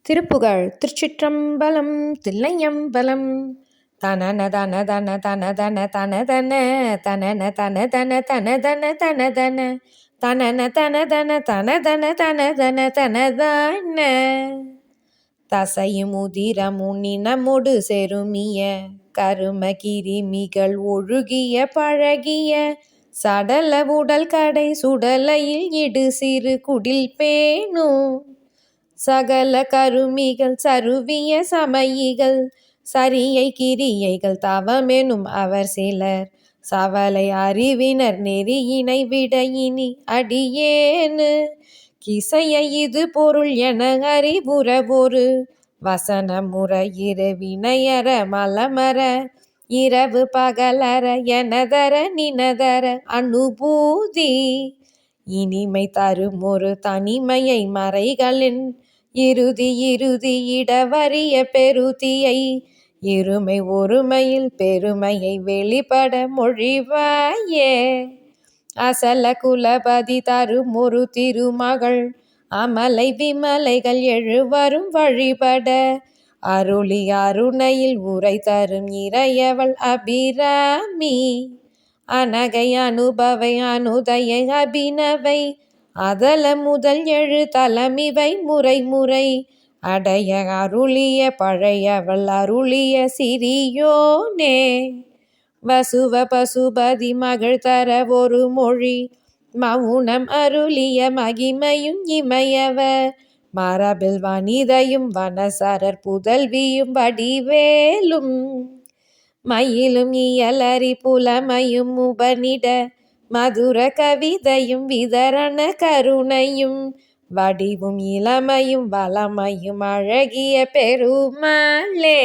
திருப்புகழ். திருச்சிற்றம்பலம். தில்லையம்பலம். தனன தன தன தன தன தனதன தனன தன தன தனதன தனதன தனன தனதன தனதன தனதன தனதன தசையும் உதிரமும் நினமொடு செருமிய கரும கிருமிகள் ஒழுகிய பழகிய சடல உடல் கடை சுடலையில் இடு சிறு குடில் பேணும் சகல கருமிகள் சருவிய சமயிகள் சரியை கிரியைகள் தவமெனும் அவர் சிலர் சவலை அறிவினர் நெறியினை விட இனி அடியேனு கிசைய இது பொருள் என அறிவுற ஒரு வசனமுற இரவினையற மலமர இரவு பகலற எனதர நினதர அனுபூதி இனிமை தரும் ஒரு தனிமையை மறைகளின் இறுதி இடவரிய பெருதியை இருமை ஒருமையில் பெருமையை வெளிப்பட மொழிவாயே அசல குலபதி தரும் ஒரு திருமகள் அமலை விமலைகள் எழுவரும் வழிபட அருளி அருணையில் உரை தரும் இறையவள் அபிராமி அனகை அனுபவை அனுதயை அபிநவை அதல முதல் எழு தலமிவை முறை முறை அடைய அருளிய பழையவள் அருளிய சிறியோனே வசுவ பசுபதி மகள் தர ஒரு மொழி மௌனம் அருளிய மகிமையும் இமையவ மரபில் வனிதையும் வனசரர் புதல்வியும் வடிவேலும் மயிலும் இயலறி புலமையும் உபனிட மதுர கவிதையும் விதரண கருணையும் வடிவும் இளமையும் வளமையும் அழகிய பெருமாளே